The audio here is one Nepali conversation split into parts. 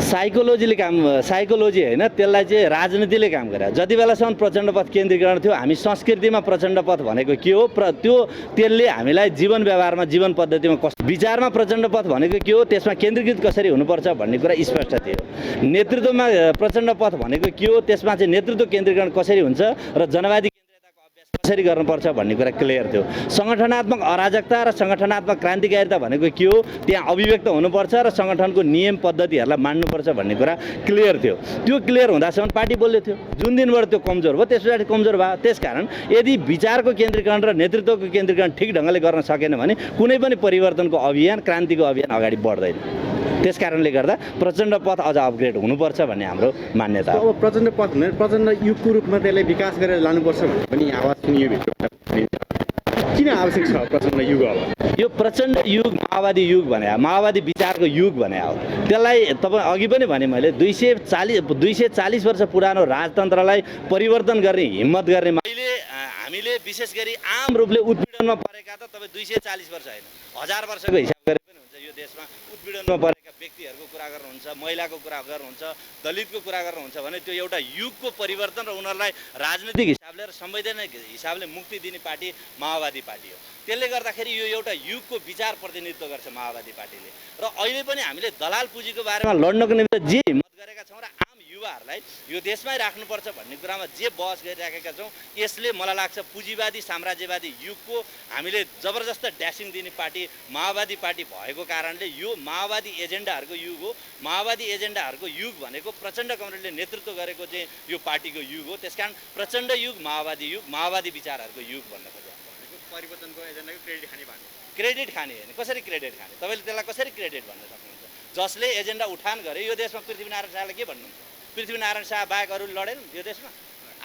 साइकोलोजी होइन, त्यसलाई चाहिँ राजनीतिले काम गरे। जति बेलासम्म प्रचण्डपथ केन्द्रीकरण थियो, हामी संस्कृतिमा प्रचण्डपथ भनेको के हो, त्यसले हामीलाई जीवन व्यवहारमा, जीवन पद्धतिमा विचारमा प्रचण्डपथ भनेको के हो, त्यसमा केन्द्रीकृत कसरी हुनुपर्छ भन्ने कुरा स्पष्ट थियो। नेतृत्वमा प्रचण्डपथ भनेको के हो, त्यसमा चाहिँ नेतृत्व केन्द्रीकरण कसरी हुन्छ र जनवादी कसरी गर्नुपर्छ भन्ने कुरा क्लियर थियो। सङ्गठनात्मक अराजकता र सङ्गठनात्मक क्रान्तिकारिता भनेको के हो, त्यहाँ अभिव्यक्त हुनुपर्छ र सङ्गठनको नियम पद्धतिहरूलाई मान्नुपर्छ भन्ने कुरा क्लियर थियो। त्यो क्लियर हुँदासम्म पार्टी बोल्यो थियो। जुन दिनबाट त्यो कमजोर भयो, त्यस पछाडि कमजोर भयो। त्यसकारण यदि विचारको केन्द्रीकरण र नेतृत्वको केन्द्रीकरण ठिक ढङ्गले गर्न सकेन भने कुनै पनि परिवर्तनको अभियान, क्रान्तिको अभियान अगाडि बढ्दैन। त्यस कारणले गर्दा प्रचण्ड पथ अझ अपग्रेड हुनुपर्छ भन्ने हाम्रो मान्यता हो। अब प्रचण्ड पथ भने प्रचण्ड युगको रूपमा त्यसलाई विकास गरेर लानुपर्छ भन्ने पनि आवाज सुनियो भित्र। किन आवश्यक छ प्रचण्ड युग? अब यो प्रचण्ड युग माओवादी युग भने, माओवादी विचारको युग भने हो। त्यसलाई तपाईँ अघि पनि भने मैले 240 वर्ष पुरानो राजतन्त्रलाई परिवर्तन गर्ने हिम्मत गर्ने हामीले विशेष गरी आम रूपले उत्पीडनमा परेका त तपाईँ 240 वर्ष होइन, 1000 वर्षको हिसाब गरे पनि हुन्छ। यो देशमा उत्पीडनमा परेका व्यक्तिहरूको कुरा गर्नुहुन्छ, महिलाको कुरा गर्नुहुन्छ, दलितको कुरा गर्नुहुन्छ भने त्यो एउटा युगको परिवर्तन र उनीहरूलाई राजनीतिक हिसाबले र संवैधानिक हिसाबले मुक्ति दिने पार्टी माओवादी पार्टी हो। त्यसले गर्दाखेरि यो एउटा युगको विचार प्रतिनिधित्व गर्छ माओवादी पार्टीले। र अहिले पनि हामीले दलाल पुँजीको बारेमा लड्नको निम्ति जे हिम्मत गरेका छौँ र आम युवाहरूलाई यो देशमै राख्नुपर्छ भन्ने कुरामा जे बहस गरिराखेका छौँ, यसले मलाई लाग्छ पुँजीवादी साम्राज्यवादी युगको हामीले जबरजस्त ड्यासिङ दिने पार्टी माओवादी पार्टी भएको कारणले यो माओवादी एजेन्डाहरूको युग हो। माओवादी एजेन्डाहरूको युग भनेको प्रचण्ड कमरेडले नेतृत्व गरेको चाहिँ यो पार्टीको युग हो। त्यसकारण प्रचण्ड युग माओवादी युग, माओवादी विचारहरूको युग भन्न खोजेको। परिवर्तनको एजेन्डाको क्रेडिट खाने भन्नु? क्रेडिट खाने होइन, कसरी क्रेडिट खाने? तपाईँले त्यसलाई कसरी क्रेडिट भन्न सक्नुहुन्छ? जसले एजेन्डा उठान गरे यो देशमा पृथ्वीनारायण शाहले के भन्नुहुन्छ? पृथ्वीनारायण शाह बाहेक अरू लडेन यो देशमा?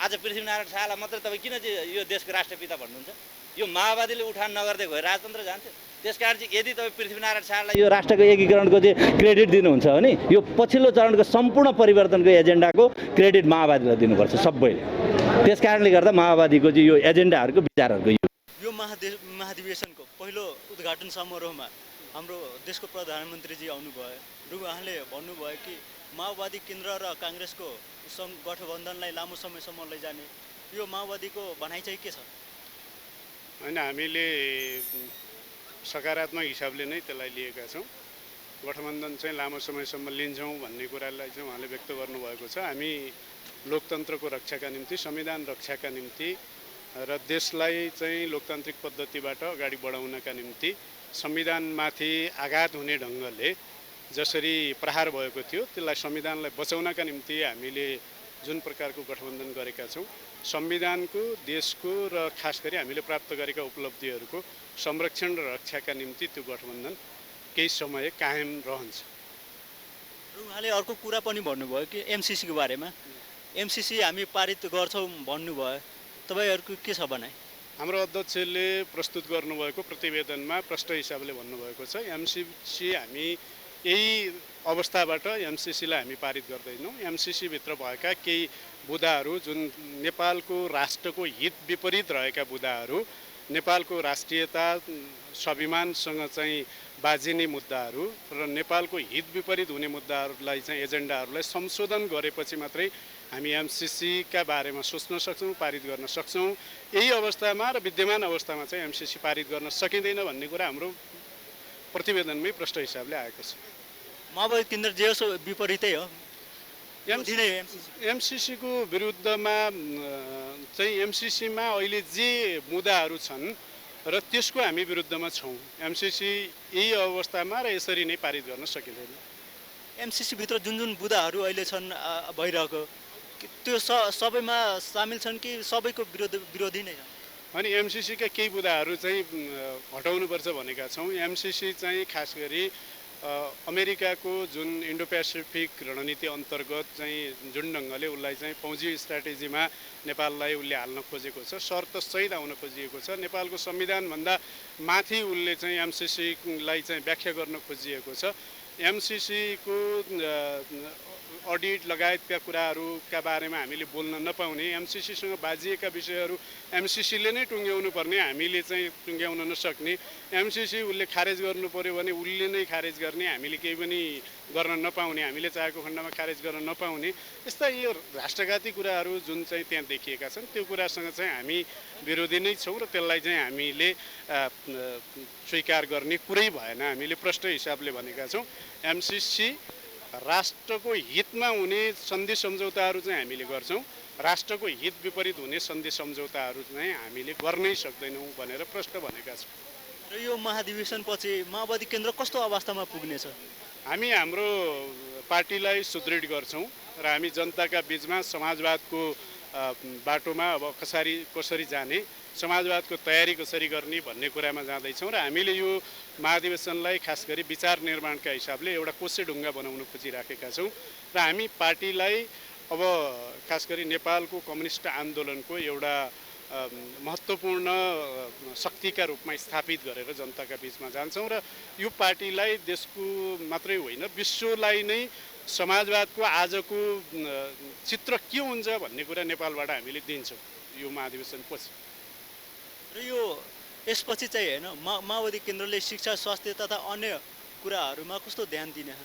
आज पृथ्वीनारायण शाहलाई मात्र तपाईँ किन चाहिँ यो देशको राष्ट्रपिता भन्नुहुन्छ? यो माओवादीले उठान नगर्दै गयो राजतन्त्र जान्थ्यो। त्यसकारण चाहिँ यदि तपाईँ पृथ्वीनारायण शाहलाई यो राष्ट्रको एकीकरणको चाहिँ क्रेडिट दिनुहुन्छ भने यो पछिल्लो चरणको सम्पूर्ण परिवर्तनको एजेन्डाको क्रेडिट माओवादीलाई दिनुपर्छ सबैले। त्यस कारणले गर्दा माओवादीको चाहिँ यो एजेन्डाहरूको विचारहरूको यो महाधिवेशनको पहिलो उद्घाटन समारोहमा हाम्रो देशको प्रधानमन्त्रीजी आउनुभयो र उहाँले भन्नुभयो कि माओवादी केन्द्र र काङ्ग्रेसको गठबन्धनलाई लामो समयसम्म लैजाने, यो माओवादीको भनाइ चाहिँ के छ? होइन, हामीले सकारात्मक हिसाबले नै त्यसलाई लिएका छौँ। गठबन्धन चाहिँ लामो समयसम्म लिन्छौँ भन्ने कुरालाई चाहिँ उहाँले व्यक्त गर्नुभएको छ। हामी लोकतन्त्रको रक्षाका निम्ति, संविधान रक्षाका निम्ति र देशलाई चाहिँ लोकतान्त्रिक पद्धतिबाट अगाडि बढाउनका निम्ति संविधानमाथि आघात हुने ढङ्गले जसरी प्रहार भएको थियो त्यसलाई संविधानलाई बचाउनका निम्ति हामीले जुन प्रकारको गठबन्धन गरेका छौँ, संविधानको, देशको र खास गरी हामीले प्राप्त गरेका उपलब्धिहरूको संरक्षण र रक्षाका निम्ति त्यो गठबन्धन केही समय कायम रहन्छ। र उहाँले अर्को कुरा पनि भन्नुभयो कि एमसिसीको बारेमा, एमसिसी हामी पारित गर्छौँ भन्नुभयो, तपाईँहरूको के छ भनाइ? हाम्रो अध्यक्षले प्रस्तुत गर्नुभएको प्रतिवेदनमा प्रष्ट हिसाबले भन्नुभएको छ एमसिसी हामी यही अवस्थाबाट एमसिसीलाई हामी पारित गर्दैनौँ। एमसिसीभित्र भएका केही बुँदाहरू जुन नेपालको राष्ट्रको हित विपरीत रहेका बुँदाहरू, नेपालको राष्ट्रियता स्वाभिमानसँग चाहिँ बाजिने मुद्दाहरू र नेपालको हित विपरीत हुने मुद्दाहरूलाई चाहिँ एजेन्डाहरूलाई संशोधन गरेपछि मात्रै हामी एमसिसीका बारेमा सोच्न सक्छौँ, पारित गर्न सक्छौँ। यही अवस्थामा र विद्यमान अवस्थामा चाहिँ एमसिसी पारित गर्न सकिँदैन भन्ने कुरा हाम्रो प्रतिवेदनमै प्रष्ट हिसाबले आएको छ। माओवादी केन्द्र जे होस् विपरीतै हो। एमसिसीको विरुद्धमा चाहिँ एमसिसीमा अहिले जे मुद्दाहरू छन् र त्यसको हामी विरुद्धमा छौँ। एमसिसी यही अवस्थामा र यसरी नै पारित गर्न सकिँदैन। एमसिसीभित्र जुन जुन बुँदाहरू अहिले छन् भइरहेको, त्यो सबैमा सामेल छन् कि सबैको विरोधी नै छन्? अनि एमसिसीका केही बुँदाहरू चाहिँ हटाउनुपर्छ भनेका छौँ। एमसिसी चाहिँ खास गरी अमेरिकाको जुन इन्डो पेसिफिक रणनीति अन्तर्गत चाहिँ जुन ढङ्गले उसलाई चाहिँ फौजी स्ट्राटेजीमा नेपाललाई उसले हाल्न खोजेको छ, शर्तसहित आउन खोजिएको छ। नेपालको संविधानभन्दा माथि उसले चाहिँ एमसिसीलाई चाहिँ व्याख्या गर्न खोजिएको छ। एमसिसीको अडिट लगायतका कुराहरूका बारेमा हामीले बोल्न नपाउने, एमसिसीसँग बाजिएका विषयहरू एमसिसीले नै टुङ्ग्याउनु पर्ने, हामीले चाहिँ टुङ्ग्याउन नसक्ने, एमसिसी उसले खारेज गर्नु पर्यो भने उसले नै खारेज गर्ने, हामीले केही पनि गर्न नपाउने, हामीले चाहेको खण्डमा खारेज गर्न नपाउने, यस्ता यो राष्ट्रघाती कुराहरू जुन चाहिँ त्यहाँ देखिएका छन् त्यो कुरासँग चाहिँ हामी विरोधी नै छौँ र त्यसलाई चाहिँ हामीले स्वीकार गर्ने कुरै भएन। हामीले प्रष्ट हिसाबले भनेका छौँ एमसिसी राष्ट्रको हितमा हुने सन्धि सम्झौताहरू चाहिँ हामीले गर्छौँ, राष्ट्रको हित विपरीत हुने सन्धि सम्झौताहरू चाहिँ हामीले गर्नै सक्दैनौँ भनेर प्रष्ट भनेका छौँ। र यो महाधिवेशनपछि माओवादी केन्द्र कस्तो अवस्थामा पुग्नेछ? हामी हाम्रो पार्टीलाई सुदृढ गर्छौँ र हामी जनताका बिचमा समाजवादको बाटोमा अब कसरी जाने, समाजवादको तयारी कसरी गर्ने भन्ने कुरामा जाँदैछौँ र हामीले यो महाधिवेशनलाई खास गरी विचार निर्माणका हिसाबले एउटा कोसेढुङ्गा बनाउन खोजिराखेका छौँ र हामी पार्टीलाई अब खास गरी नेपालको कम्युनिस्ट आन्दोलनको एउटा महत्त्वपूर्ण शक्तिका रूपमा स्थापित गरेर जनताका बिचमा जान्छौँ र यो पार्टीलाई देशको मात्रै होइन विश्वलाई नै समाजवादको आजको चित्र के हुन्छ भन्ने कुरा नेपालबाट हामीले दिन्छौँ यो महाधिवेशनपछि। र यो यसपछि चाहिँ होइन माओवादी केन्द्रले शिक्षा, स्वास्थ्य तथा अन्य कुराहरूमा कस्तो ध्यान दिने?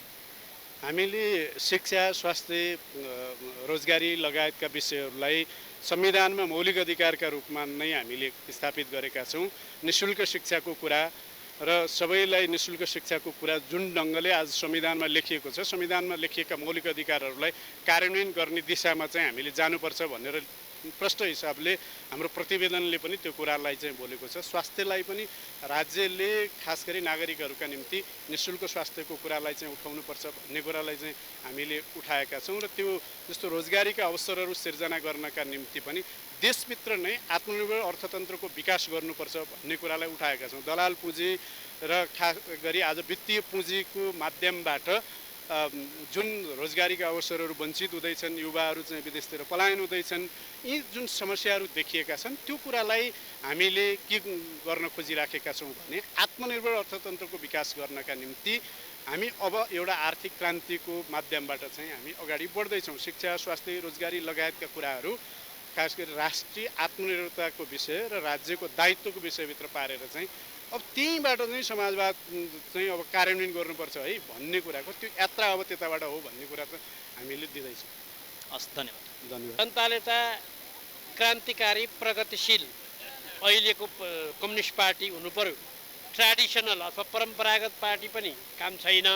हामीले शिक्षा, स्वास्थ्य, रोजगारी लगायतका विषयहरूलाई संविधानमा मौलिक अधिकारका रूपमा नै हामीले स्थापित गरेका छौँ। निःशुल्क शिक्षाको कुरा र सबैलाई निःशुल्क शिक्षाको कुरा जुन ढङ्गले आज संविधानमा लेखिएको छ, संविधानमा लेखिएका मौलिक अधिकारहरूलाई कार्यान्वयन गर्ने दिशामा चाहिँ हामीले जानुपर्छ भनेर प्रष्ट हिसाबले हाम्रो प्रतिवेदनले पनि त्यो कुरालाई चाहिँ बोलेको छ। स्वास्थ्यलाई पनि राज्यले खास गरी नागरिकहरूका निम्ति निःशुल्क स्वास्थ्यको कुरालाई चाहिँ उठाउनुपर्छ भन्ने कुरालाई चाहिँ हामीले उठाएका छौँ र त्यो जस्तो रोजगारीका अवसरहरू सिर्जना गर्नका निम्ति पनि देशभित्र नै आत्मनिर्भर अर्थतन्त्रको विकास गर्नुपर्छ भन्ने कुरालाई उठाएका छौँ। दलाल पुँजी र खास गरी आज वित्तीय पुँजीको माध्यमबाट जुन रोजगारीका अवसरहरू वञ्चित हुँदैछन्, युवाहरू चाहिँ विदेशतिर पलायन हुँदैछन्, यी जुन समस्याहरू देखिएका छन् त्यो कुरालाई हामीले के गर्न खोजिराखेका छौँ भने आत्मनिर्भर अर्थतन्त्रको विकास गर्नका निम्ति हामी अब एउटा आर्थिक क्रान्तिको माध्यमबाट चाहिँ हामी अगाडि बढ्दैछौँ। शिक्षा, स्वास्थ्य, रोजगारी लगायतका कुराहरू खास गरी राष्ट्रिय आत्मनिर्भरताको विषय र राज्यको दायित्वको विषयभित्र पारेर चाहिँ अब त्यहीँबाट चाहिँ समाजवाद चाहिँ अब कार्यान्वयन गर्नुपर्छ है भन्ने कुराको त्यो यात्रा अब त्यताबाट हो भन्ने कुरा त हामीले दिँदैछौँ। हस्, धन्यवाद। धन्यवाद। जनताले त क्रान्तिकारी प्रगतिशील अहिलेको कम्युनिस्ट पार्टी हुनु पर्यो, ट्रेडिसनल अथवा परम्परागत पार्टी पनि काम छैन,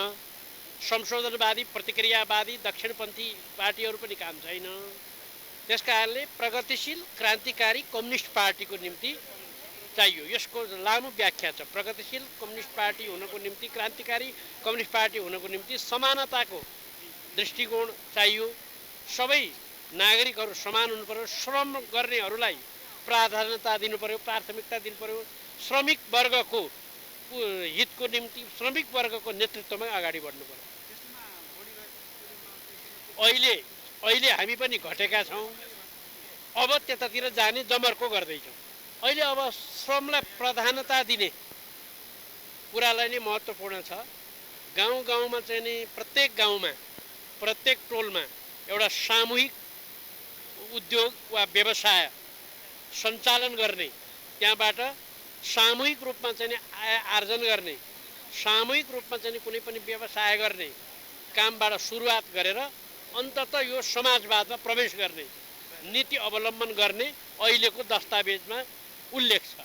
संशोधनवादी प्रतिक्रियावादी दक्षिणपन्थी पार्टीहरू पनि काम छैन। त्यस कारणले प्रगतिशील क्रान्तिकारी कम्युनिस्ट पार्टीको निम्ति चाहियो। यसको लामो व्याख्या छ। प्रगतिशील कम्युनिस्ट पार्टी हुनको निम्ति, क्रान्तिकारी कम्युनिस्ट पार्टी हुनको निम्ति समानताको दृष्टिकोण चाहियो। सबै नागरिकहरू समान हुनु पर्यो, श्रम गर्नेहरूलाई प्राधान्यता दिनु पर्यो, प्राथमिकता दिनु पर्यो, श्रमिक वर्गको हितको निम्ति श्रमिक वर्गको नेतृत्वमा अगाडि बढ्नु पर्यो। अहिले हामी पनि घटेका छौँ, अब त्यतातिर जाने जमर्को गर्दैछौँ। अहिले अब श्रमलाई प्राधान्यता दिने कुरालाई नै महत्त्वपूर्ण छ। गाउँ गाउँमा चाहिँ नि प्रत्येक गाउँमा प्रत्येक टोलमा एउटा सामूहिक उद्योग वा व्यवसाय सञ्चालन गर्ने, त्यहाँबाट सामूहिक रूपमा चाहिँ नि आय आर्जन गर्ने, सामूहिक रूपमा चाहिँ कुनै पनि व्यवसाय गर्ने कामबाट सुरुवात गरेर अन्ततः यो समाजवादमा प्रवेश गर्ने नीति अवलम्बन गर्ने अहिलेको दस्तावेजमा उल्लेख छ।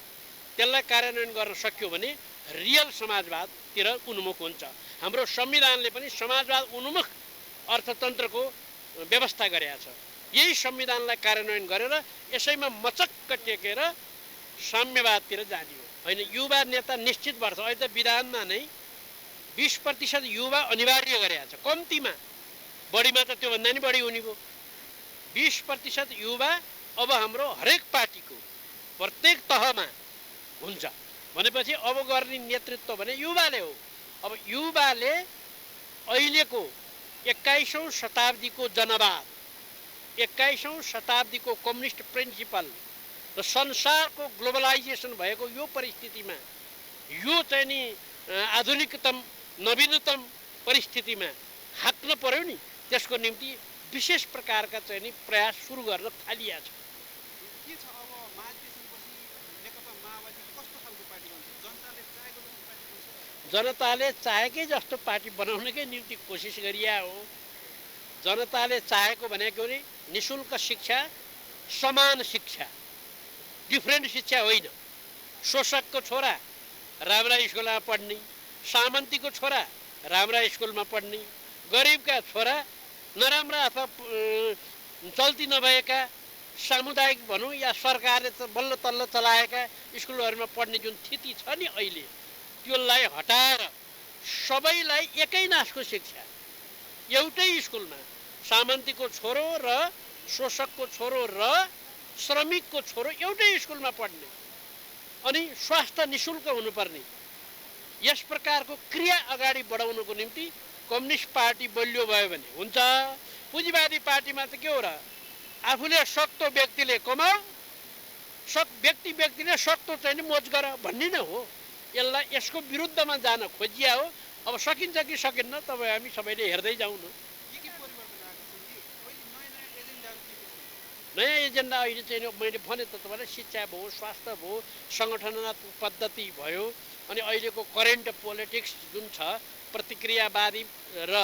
त्यसलाई कार्यान्वयन गर्न सक्यो भने रियल समाजवादतिर उन्मुख हुन्छ। हाम्रो संविधानले पनि समाजवाद उन्मुख अर्थतन्त्रको व्यवस्था गरेका छ। यही संविधानलाई कार्यान्वयन गरेर यसैमा मचक्क टेकेर साम्यवादतिर जाने हो। होइन, युवा नेता निश्चित वर्ष अहिले त विधानमा नै 20% युवा अनिवार्य गरेका छ। कम्तीमा, बढीमा त त्योभन्दा नि बढी हुने भयो। 20% युवा अब हाम्रो हरेक पार्टीको प्रत्येक तहमा हुन्छ भनेपछि अब गर्ने नेतृत्व भने युवाले हो। अब युवाले अहिलेको 21औं शताब्दीको जनवाद, 21औं शताब्दीको कम्युनिस्ट प्रिन्सिपल र संसारको ग्लोबलाइजेसन भएको यो परिस्थितिमा, यो चाहिँ नि आधुनिकतम नवीनतम परिस्थितिमा हाँक्न पर्यो नि। त्यसको निम्ति विशेष प्रकारका चाहिँ नि प्रयास सुरु गर्न थालिया छ। के छ अब महाधिवेशनपछि नेकपा माओवादी कस्तो खालको पार्टी बन्छ? जनताले चाहेको जस्तो पार्टी बन्छ? जनताले चाहेकै जस्तो पार्टी बनाउनकै निम्ति कोसिस गरिया हो। जनताले चाहेको भनेको नि निशुल्क शिक्षा, समान शिक्षा, डिफ्रेन्ट शिक्षा होइन। शोषकको छोरा राम्रा स्कुलमा पढ्ने, सामन्तीको छोरा राम्रा स्कुलमा पढ्ने, गरिबका छोरा नराम्रा अथवा चल्ती नभएका सामुदायिक भनौँ या सरकारले बल्ल तल्ल चलाएका स्कुलहरूमा पढ्ने जुन स्थिति छ नि अहिले, त्यसलाई हटाएर सबैलाई एकै नासको शिक्षा एउटै स्कुलमा सामन्तीको छोरो र शोषकको छोरो र श्रमिकको छोरो एउटै स्कुलमा पढ्ने, अनि स्वास्थ्य निशुल्क हुनुपर्ने, यस प्रकारको क्रिया अगाडि बढाउनको निम्ति कम्युनिस्ट पार्टी बलियो भयो भने हुन्छ। पुँजीवादी पार्टीमा त के हो र, आफूले सक्तो व्यक्तिले कमाऊ, व्यक्तिले सक्तो चाहिँ नि मोज गर भन्ने नै हो। यसलाई यसको विरुद्धमा जान खोजिया हो। अब सकिन्छ कि सकिन्न तपाईँ हामी सबैले हेर्दै जाउँ न। के परिवर्तन आएको छ कि अहिले नयाँ एजेन्डाहरू के के छन्? नयाँ एजेन्डा अहिले चाहिँ मैले भने त तपाईँलाई शिक्षा भयो, स्वास्थ्य भयो, सङ्गठनात्मक पद्धति भयो, अनि अहिलेको करेन्ट पोलिटिक्स जुन छ प्रतिक्रियावादी र